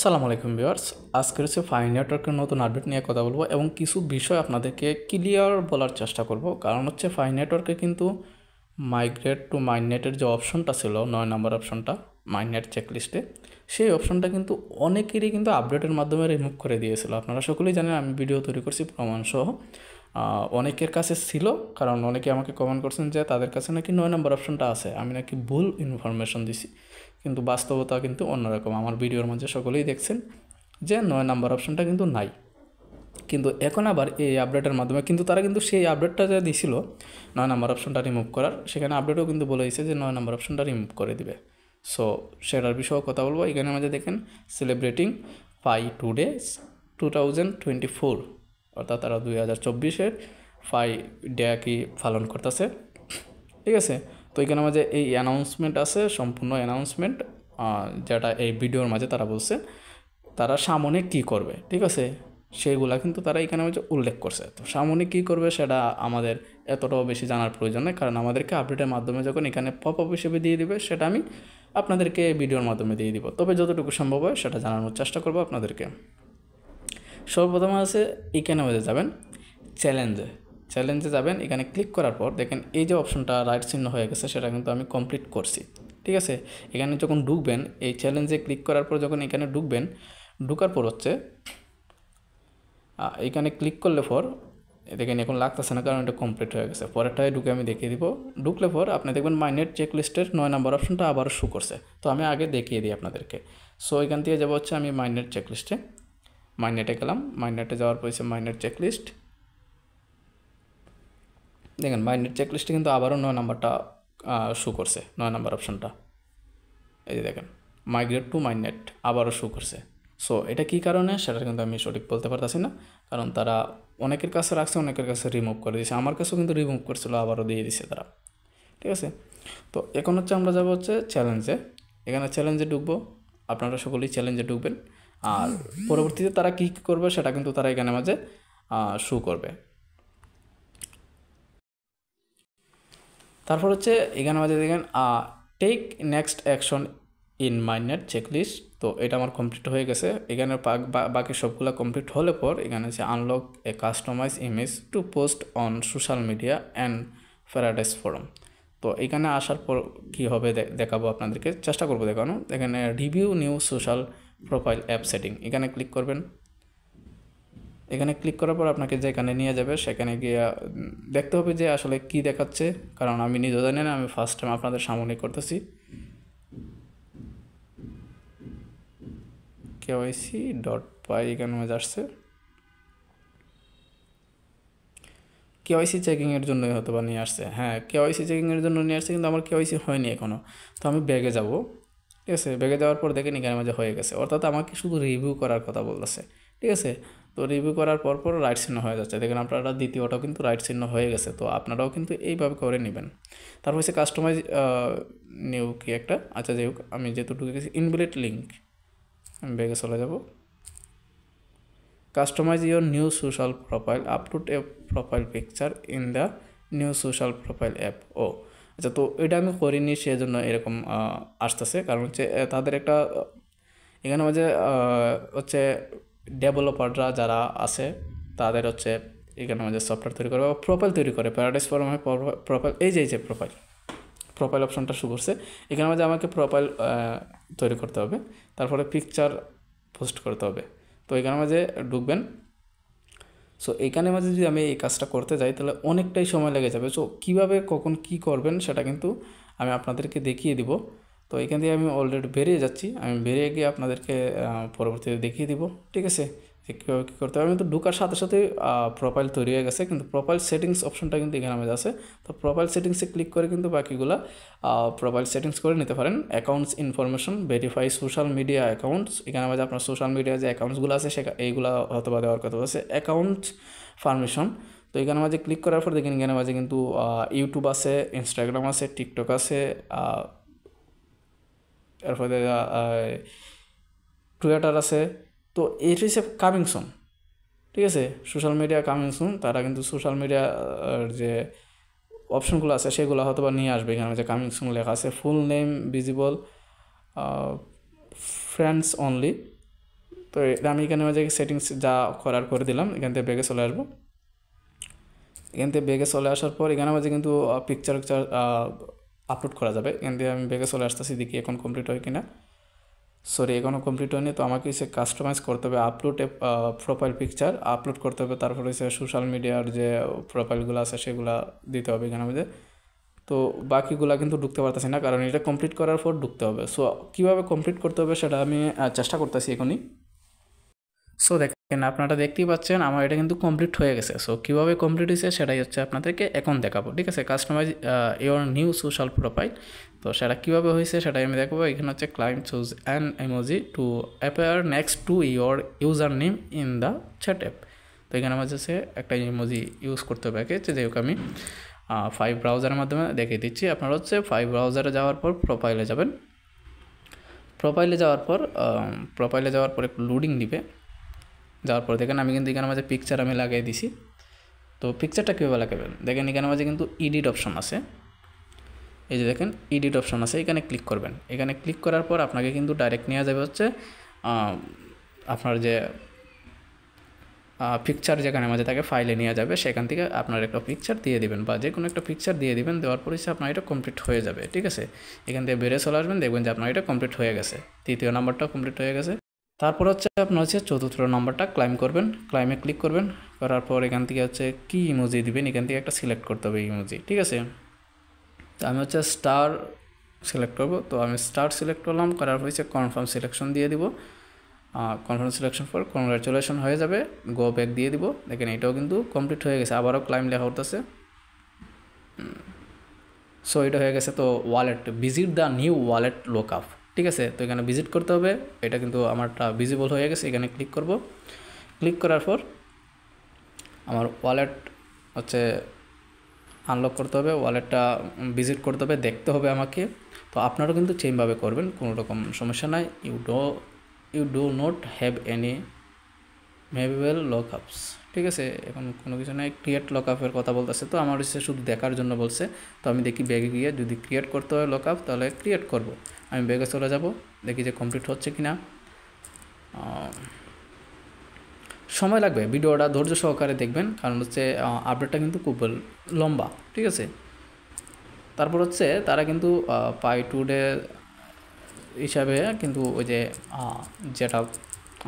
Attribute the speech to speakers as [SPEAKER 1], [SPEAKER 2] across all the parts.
[SPEAKER 1] আসসালামু আলাইকুম ভিউয়ার্স, আজকে হচ্ছে ফাইন নেটওয়ার্কের নতুন আপডেট নিয়ে কথা বলবো এবং কিছু বিষয় আপনাদেরকে ক্লিয়ার বলার চেষ্টা করব। কারণ হচ্ছে ফাইন নেটওয়ার্কে কিন্তু মাইগ্রেট টু মাইননেটের যে অপশনটা ছিল 9 নম্বর অপশনটা মাইননেট চেকলিস্টে, সেই অপশনটা কিন্তু অনেকেরই কিন্তু আপডেটের মাধ্যমে রিমুভ করে দিয়েছিল। আপনারা সকলেই জানেন, আমি ভিডিও তৈরি করছি প্রমাণসহ। অনেকের কাছে ছিল, কারণ অনেকে আমাকে কমেন্ট করছেন যে তাদের কাছে নাকি 9 নম্বর অপশনটা আছে, আমি নাকি ভুল ইনফরমেশন দিছি। কিন্তু বাস্তবতা কিন্তু অন্যরকম। আমার ভিডিওর মধ্যে সকলেই দেখছেন যে 9 নম্বর অপশনটা কিন্তু নাই। কিন্তু এখন আবার এই আপডেটের মাধ্যমে কিন্তু তারা কিন্তু সেই আপডেটটা যা দিছিল 9 নম্বর অপশনটা রিমুভ করার, সেখানে আপডেটও কিন্তু বলে দিয়েছে যে 9 নম্বর অপশনটা রিমুভ করে দিবে। সো সেটার বিষয়েও কথা বলবো। এখানে আমাদের দেখেন সেলিব্রেটিং ফাই টুডে 2024, অর্থাৎ তারা 2024-এর ফাই ডে কি পালন করতেছে। ঠিক আছে, তো এখানে মাঝে এই অ্যানাউন্সমেন্ট আছে, সম্পূর্ণ অ্যানাউন্সমেন্ট, যেটা এই ভিডিওর মাঝে তারা বলছে তারা সামনে কি করবে। ঠিক আছে, সেইগুলা কিন্তু তারা এখানে মাঝে উল্লেখ করছে। তো সামনে কি করবে সেটা আমাদের এতটাও বেশি জানার প্রয়োজন নেই, কারণ আমাদেরকে আপডেটের মাধ্যমে যখন এখানে পপ আপ হিসেবে দিয়ে দিবে, সেটা আমি আপনাদেরকে ভিডিওর মাধ্যমে দিয়ে দিব। তবে যতটুকু সম্ভব হয় সেটা জানানোর চেষ্টা করবো আপনাদেরকে। সর্বপ্রথম আছে এখানে মাঝে যাবেন চ্যালেঞ্জে যাবেন। এখানে ক্লিক করার পর দেখেন এই যে অপশনটা রাইট চিহ্ন হয়ে গেছে, সেটা কিন্তু আমি কমপ্লিট করছি। ঠিক আছে, এখানে যখন ঢুকবেন, এই চ্যালেঞ্জে ক্লিক করার পর যখন এখানে ঢুকবেন, ঢুকার পর হচ্ছে এখানে ক্লিক করলে পর দেখেন এখন লাগতেছে না, কারণ এটা কমপ্লিট হয়ে গেছে। পরেরটায় ঢুকে আমি দেখিয়ে দিব। ঢুকলে পর আপনি দেখবেন মাইনেট চেকলিস্টের 9 নম্বর অপশনটা আবারও শো করছে। তো আমি আগে দেখিয়ে দিই আপনাদেরকে। সো এখান থেকে যাবো হচ্ছে আমি মাইনেট চেকলিস্টে, মাইনেটে গেলাম। মাইনেটে যাওয়ার পর হচ্ছে মাইনেট চেকলিস্ট। দেখেন মাইনেট চেকলিস্টে কিন্তু আবারও 9 নাম্বারটা শো করছে, 9 নাম্বার অপশনটা। এই যে দেখেন মাইগ্রেট টু মাইনেট আবারও শো করছে। সো এটা কী কারণে সেটা কিন্তু আমি সঠিক বলতে পারতেছি না, কারণ তারা অনেকের কাছে রাখছে, অনেকের কাছে রিমুভ করে দিয়েছে। আমার কাছেও কিন্তু রিমুভ করছিল, আবারও দিয়ে দিছে তারা। ঠিক আছে, তো এখন হচ্ছে আমরা যাবো হচ্ছে চ্যালেঞ্জে। এখানে চ্যালেঞ্জে ঢুকবো, আপনারা সকলেই চ্যালেঞ্জে ঢুকবেন। আর পরবর্তীতে তারা কী করবে সেটা কিন্তু তারা এখানে মাঝে শো করবে। তারপর হচ্ছে এখানে মাঝে দেখেন take next action in minute checklist. তো এটা আমার কমপ্লিট হয়ে গেছে। এখানে বাকি সবগুলো কমপ্লিট হলে পর এখানে হচ্ছে unlock a customize image to post on social media and paradise forum. তো এখানে আসার পর কী হবে দেখাবো আপনাদেরকে, চেষ্টা করবো দেখানো। এখানে review new social profile app setting, এখানে ক্লিক করবেন। এখানে ক্লিক করার পর আপনাকে যেখানে নিয়ে যাবে সেখানে গিয়ে দেখতে হবে যে আসলে কি দেখাচ্ছে, কারণ আমি নিজেও জানি না, আমি ফার্স্ট টাইম আপনাদের সামনে করতেছি। KYC.py এখানে মাঝে আসছে, KYC চেকিংয়ের জন্যই হয়তো বা নিয়ে আসছে। হ্যাঁ, KYC চেকিংয়ের জন্য নিয়ে আসছে, কিন্তু আমার KYC হয়নি এখনও। তো আমি ব্যাগে যাব। ঠিক আছে, ব্যাগে যাওয়ার পর দেখেন এখানে মাঝে হয়ে গেছে, অর্থাৎ আমাকে শুধু রিভিউ করার কথা বলতেছে। ঠিক আছে, তো রিভিউ করার পর রাইট চিহ্ন হয়ে যাচ্ছে। দেখেন আপনারা দ্বিতীয়টাও কিন্তু রাইট চিহ্ন হয়ে গেছে। তো আপনারাও কিন্তু এইভাবে করে নেবেন। তারপর হচ্ছে কাস্টমাইজ নিউ কি একটা, আচ্ছা যাই হোক, আমি যেহেতু ঢুকে গেছি ইনভ্যালিড লিঙ্ক, আমি ব্যাগে চলে যাব। Customise your new social profile, upload a profile picture in the new social profile app. ও আচ্ছা, তো এটা আমি করিনি, সেজন্য এরকম আসতেছে। কারণ হচ্ছে তাদের একটা এখানে মাঝে হচ্ছে ডেভেলপাররা যারা আছে তাদের হচ্ছে এখানে মাঝে সফটওয়্যার তৈরি করে বা প্রোফাইল তৈরি করে, প্যারাডাইস ফোরামে প্রোফাইল, এই যে প্রোফাইল অপশনটা শুরু করছে। এখানে মাঝে আমাকে প্রোফাইল তৈরি করতে হবে, তারপরে পিকচার পোস্ট করতে হবে। তো এখানে মাঝে ঢুকবেন। সো এইখানে মাঝে যদি আমি এই কাজটা করতে যাই তাহলে অনেকটাই সময় লেগে যাবে। সো কীভাবে কখন কি করবেন সেটা কিন্তু আমি আপনাদেরকে দেখিয়ে দিব। তো এখান থেকে আমি অলরেডি বেরিয়ে যাচ্ছি, আমি বেরিয়ে গিয়ে আপনাদেরকে পরবর্তীতে দেখিয়ে দিব। ঠিক আছে, যে কীভাবে কী করতে হবে। আমি তো ঢোকার সাথে সাথে প্রোফাইল তৈরি হয়ে গেছে, কিন্তু প্রোফাইল সেটিংস অপশনটা কিন্তু এখানে আমাদের আছে। তো প্রোফাইল সেটিংসে ক্লিক করে কিন্তু বাকিগুলো প্রোফাইল সেটিংস করে নিতে পারেন। Accounts information, verify social media accounts, এখানে আমাদের আপনার সোশ্যাল মিডিয়া যে অ্যাকাউন্টসগুলো আছে এইগুলো হয়তো বা দেওয়ার কথা আছে। অ্যাকাউন্টস পারমিশন, তো এখানে মাঝে ক্লিক করার পর দেখেন এখানে মাঝে কিন্তু ইউটিউব আছে, ইনস্টাগ্রাম আছে, টিকটক আছে, এরপরে টুইটার আছে। তো এটা হচ্ছে কামিং সুন। ঠিক আছে, সোশ্যাল মিডিয়া কামিং সুন, তারা কিন্তু সোশ্যাল মিডিয়ার যে অপশনগুলো আছে সেগুলো হয়তো বা নিয়ে আসবে। এখানে যে কামিং সুন লেখা আছে, full name visible, friends only, তো এটা আমি এখানে মাঝে সেটিংস যা করার করে দিলাম। এখান থেকে ব্যাগে চলে আসবো। এখান থেকে ব্যাগে চলে আসার পর এখানে মাঝে কিন্তু পিকচার আপলোড করা যাবে। এখান থেকে আমি ব্যাগে চলে আসতেছি, দেখি এখন কমপ্লিট হয় কিনা। সরি, এখনও কমপ্লিট হয়নি। তো আমাকে এসে কাস্টমাইজ করতে হবে, আপলোড প্রোফাইল পিকচার আপলোড করতে হবে, তারপরে এসে সোশ্যাল মিডিয়ার যে প্রোফাইলগুলো আছে সেগুলো দিতে হবে এখানে মধ্যে। তো বাকিগুলা কিন্তু ঢুকতে পারতেছি না, কারণ এটা কমপ্লিট করার পর ঢুকতে হবে। সো কীভাবে কমপ্লিট করতে হবে সেটা আমি চেষ্টা করতেছি এখনই। সো দেখেন, আপনারা দেখতেই পাচ্ছেন আমার এটা কিন্তু কমপ্লিট হয়ে গেছে। সো কীভাবে কমপ্লিট হয়েছে সেটাই হচ্ছে আপনাদেরকে এখন দেখাবো, ঠিক আছে। Customize your new social profile, তো সেটা কীভাবে হয়েছে সেটাই আমি দেখাবো। এখানে হচ্ছে client choose an emoji to appear next to your user name in the chat app. তো এখানে আমার হচ্ছে একটা ইমোজি ইউজ করতে হবে, যেহেতু আমি 5 ব্রাউজারের মাধ্যমে দেখিয়ে দিচ্ছি। আপনারা হচ্ছে 5 ব্রাউজারে যাওয়ার পর প্রোফাইলে যাবেন। প্রোফাইলে যাওয়ার পর একটু লোডিং দিবে। যাওয়ার পর দেখেন আমি কিন্তু এখানে মাঝে পিকচার আমি লাগিয়ে দিছি। তো পিকচারটা কীভাবে লাগাবেন দেখেন, এখানে মাঝে কিন্তু এডিট অপশন আছে। এই যে দেখেন এডিট অপশন আছে, এখানে ক্লিক করবেন। এখানে ক্লিক করার পর আপনাকে কিন্তু ডাইরেক্ট নিয়ে যাবে হচ্ছে আপনার যে পিকচার যেখানে মাঝে থাকে ফাইলে নিয়ে যাবে, সেখান থেকে আপনার একটা পিকচার দিয়ে দিবেন বা যে কোনো একটা পিকচার দিয়ে দিবেন। দেওয়ার পরে আপনার এটা কমপ্লিট হয়ে যাবে, ঠিক আছে। এখান থেকে বেরিয়ে চলে আসবেন, দেখবেন যে আপনার এটা কমপ্লিট হয়ে গেছে। তৃতীয় নাম্বারটা কমপ্লিট হয়ে গেছে। তারপর হচ্ছে আপনার হচ্ছে চতুর্থ নাম্বারটা ক্লাইম করবেন। ক্লাইমে ক্লিক করবেন, করার পর এখান থেকে হচ্ছে কী ইমোজি দিবেন, এখান থেকে একটা সিলেক্ট করতে হবে ইমোজি, ঠিক আছে। তো আমি হচ্ছে স্টার সিলেক্ট করব। তো আমি স্টার সিলেক্ট করলাম, করার পর হচ্ছে কনফার্ম সিলেকশন দিয়ে দিব। কনফার্ম সিলেকশন পর কংগ্রাচুলেশন হয়ে যাবে, গো ব্যাক দিয়ে দিব। দেখেন এটাও কিন্তু কমপ্লিট হয়ে গেছে, আবারও ক্লাইম লেখা উঠতেছে। সো এটা হয়ে গেছে। তো wallet, visit the new wallet lookup, ঠিক আছে। তো এখানে ভিজিট করতে হবে, এটা কিন্তু আমারটা ভিজিবল হয়ে গেছে। এখানে ক্লিক করব। ক্লিক করার পর আমার ওয়ালেট হচ্ছে আনলক করতে হবে, ওয়ালেটটা ভিজিট করতে হবে, দেখতে হবে আমাকে। তো আপনারাও কিন্তু সেমভাবে করবেন, কোনো রকম সমস্যা নাই। You do not have any mobile lockups, ঠিক আছে। এখন কোনো কিছু নাই, ক্রিয়েট লকআপের কথা বলতেছে। তো আমার হচ্ছে শুধু দেখার জন্য বলছে। তো আমি দেখি ব্যাগে গিয়ে যদি ক্রিয়েট করতে হয় লকআপ তাহলে ক্রিয়েট করব। আমি ব্যাগে চলে যাব, দেখি যে কমপ্লিট হচ্ছে কি না। সময় লাগবে, ভিডিওটা ধৈর্য সহকারে দেখবেন, কারণ হচ্ছে আপডেটটা কিন্তু খুব লম্বা, ঠিক আছে। তারপর হচ্ছে তারা কিন্তু পাই টু ডে হিসাবে কিন্তু ওই যে যেটা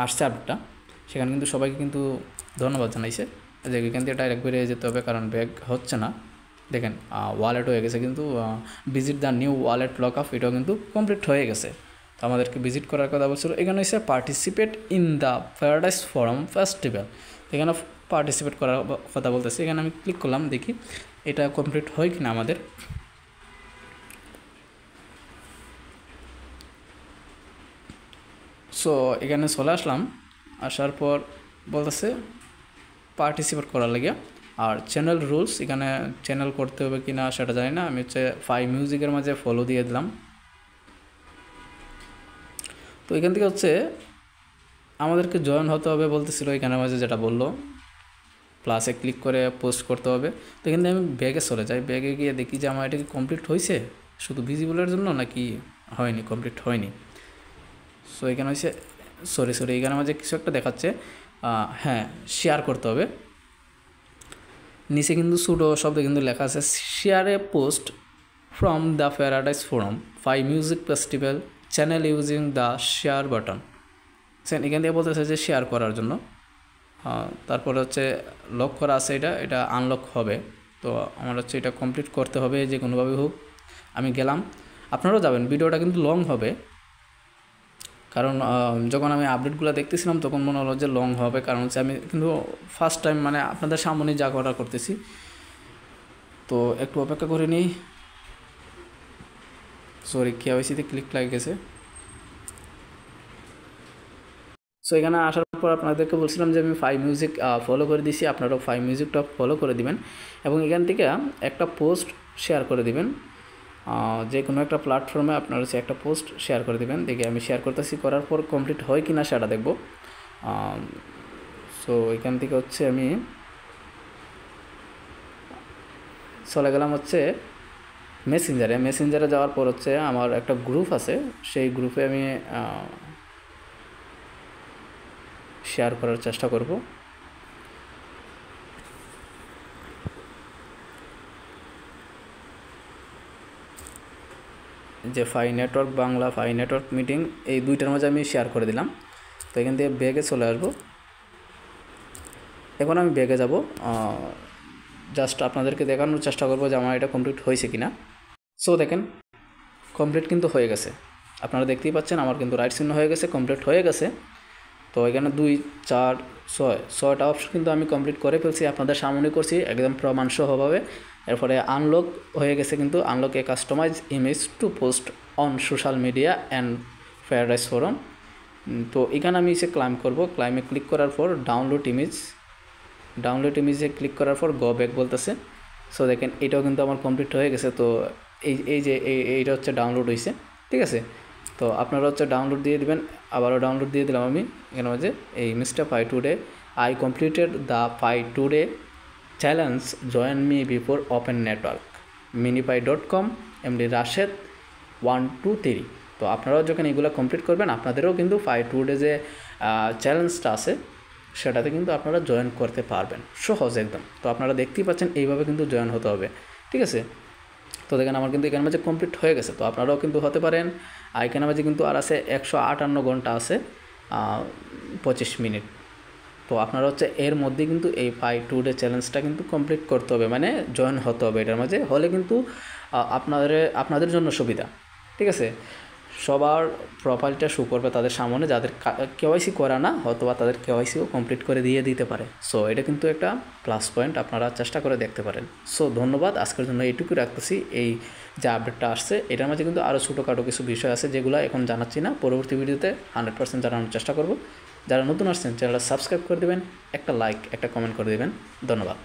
[SPEAKER 1] আসছে আপডেটটা, সেখানে কিন্তু সবাইকে কিন্তু ধন্যবাদ জানাইছে। যে এখান থেকে ডাইরেক্ট বেরিয়ে যেতে হবে, কারণ ব্যাগ হচ্ছে না। দেখেন ওয়ালেট হয়ে গেছে, কিন্তু visit the new wallet lock-up এটাও কিন্তু কমপ্লিট হয়ে গেছে। তো আমাদেরকে ভিজিট করার কথা বলছিল। এখানে হচ্ছে participate in the paradise forum festival, এখানে পার্টিসিপেট করার কথা বলতেছে। এখানে আমি ক্লিক করলাম, দেখি এটা কমপ্লিট হয় কিনা আমাদের। সো এখানে চলে আসলাম, আসার পর বলতেছে পার্টিসিপেট করার লাগে। আর চ্যানেল রুলস, এখানে চ্যানেল করতে হবে কি না সেটা জানি না। আমি হচ্ছে 5 মিউজিকের মাঝে ফলো দিয়ে দিলাম। তো এখান থেকে হচ্ছে আমাদেরকে জয়েন হতে হবে বলতেছিল, এখানে মাঝে যেটা বললো প্লাসে ক্লিক করে পোস্ট করতে হবে। তো এখান থেকে আমি ব্যাগে চলে যাই, ব্যাগে গিয়ে দেখি যে আমার এটা কি কমপ্লিট হয়েছে শুধু ভিজিবলের জন্য নাকি হয়নি, কমপ্লিট হয়নি। সো এখানে হচ্ছে সরি এখানে মাঝে কিছু একটা দেখাচ্ছে, হ্যাঁ শেয়ার করতে হবে। নিচে কিন্তু সুডো শব্দে কিন্তু লেখা আছে share A post from the paradise forum 5 music festival channel using the share button. এখান থেকে বলতেছে যে শেয়ার করার জন্য। তারপরে হচ্ছে লক করা আছে, এটা আনলক হবে। তো আমার হচ্ছে এটা কমপ্লিট করতে হবে যে কোনোভাবে হোক। আমি গেলাম, আপনারাও যাবেন। ভিডিওটা কিন্তু লং হবে, কারণ যখন আমি আপডেটগুলো দেখতেছিলাম তখন মনে হলো যে লং হবে, কারণ হচ্ছে আমি কিন্তু ফার্স্ট টাইম মানে আপনাদের সামনে যা করা করতেছি। তো একটু অপেক্ষা করে নিই। সরি কেওয়াইসিতে ক্লিক লাগে গেছে। সো এখানে আসার পর আপনাদেরকে বলছিলাম যে আমি 5 মিউজিক ফলো করে দিছি, আপনারাও 5 মিউজিকটা ফলো করে দিবেন এবং এখান থেকে একটা পোস্ট শেয়ার করে দিবেন। যে কোনো একটা প্ল্যাটফর্মে আপনারা হচ্ছে একটা পোস্ট শেয়ার করে দেবেন। দেখি আমি শেয়ার করতেছি, করার পর কমপ্লিট হয় কি না সেটা দেখব। সো এখান থেকে হচ্ছে আমি চলে গেলাম হচ্ছে মেসেঞ্জারে যাওয়ার পর হচ্ছে আমার একটা গ্রুপ আছে, সেই গ্রুপে আমি শেয়ার করার চেষ্টা করব। যে Pi network Bangla, Pi network meeting, এই দুইটার মাঝে আমি শেয়ার করে দিলাম। তো এখান থেকে ব্যাগে চলে আসবো। এখন আমি ব্যাগে যাব, জাস্ট আপনাদেরকে দেখানোর চেষ্টা করবো যে আমার এটা কমপ্লিট হয়েছে কিনা। সো দেখেন কমপ্লিট কিন্তু হয়ে গেছে, আপনারা দেখতেই পাচ্ছেন আমার কিন্তু রাইট চিহ্ন হয়ে গেছে, কমপ্লিট হয়ে গেছে। তো এখানে 2, 4, 6টা অপশন কিন্তু আমি কমপ্লিট করে ফেলছি, আপনাদের সামনে করছি একদম প্রমাণসহভাবে। এরপরে আনলক হয়ে গেছে, কিন্তু unlock a customize image to post on social media and paradise forum. তো এখানে আমি এসে ক্লাইম করব, ক্লাইমে ক্লিক করার পর ডাউনলোড ইমেজে ক্লিক করার পর গো ব্যাক বলতেছে। সো দেখেন এটাও কিন্তু আমার কমপ্লিট হয়ে গেছে। তো এই যে এইটা হচ্ছে ডাউনলোড হয়েছে, ঠিক আছে। তো আপনারা হচ্ছে ডাউনলোড দিয়ে দেবেন, আবারও ডাউনলোড দিয়ে দিলাম আমি এখানে মাঝে। এই mister Pi today, I completed the Pi today challenge, join me before open network, minipy.com, MD Rashed 1, 2, 3। তো আপনারাও যখন এগুলো কমপ্লিট করবেন আপনাদেরও কিন্তু ফাই টুডে যে চ্যালেঞ্জটা আছে সেটাতে কিন্তু আপনারা জয়েন করতে পারবেন, সহজ একদম। তো আপনারা দেখতেই পাচ্ছেন এইভাবে কিন্তু জয়েন হতে হবে, ঠিক আছে। তো দেখেন আমার কিন্তু এখানে মাঝে কমপ্লিট হয়ে গেছে। তো আপনারাও কিন্তু হতে পারেন। এখানে মাঝে কিন্তু আর আছে 158 ঘন্টা আছে 25 মিনিট। তো আপনারা হচ্ছে এর মধ্যে কিন্তু এই ফাই টুডে চ্যালেঞ্জটা কিন্তু কমপ্লিট করতে হবে, মানে জয়েন হতে হবে এটার মাঝে, হলে কিন্তু আপনাদের জন্য সুবিধা, ঠিক আছে। সবার প্রোফাইলটা শো করবে তাদের সামনে, যাদের কেওয়াইসি করা না অথবা তাদের কেওয়াইসিও কমপ্লিট করে দিতে পারে। সো এটা কিন্তু একটা প্লাস পয়েন্ট, আপনারা চেষ্টা করে দেখতে পারেন। সো ধন্যবাদ, আজকের জন্য এইটুকু রাখতেছি। এই যে আপডেটটা আসছে এটার মাঝে কিন্তু আরও ছোটোখাটো কিছু বিষয় আছে যেগুলো এখন জানাচ্ছি না, পরবর্তী ভিডিওতে 100% জানানোর চেষ্টা করব। যারা নতুন আসছেন চ্যানেলটা সাবস্ক্রাইব করে দেবেন, একটা লাইক একটা কমেন্ট করে দেবেন। ধন্যবাদ।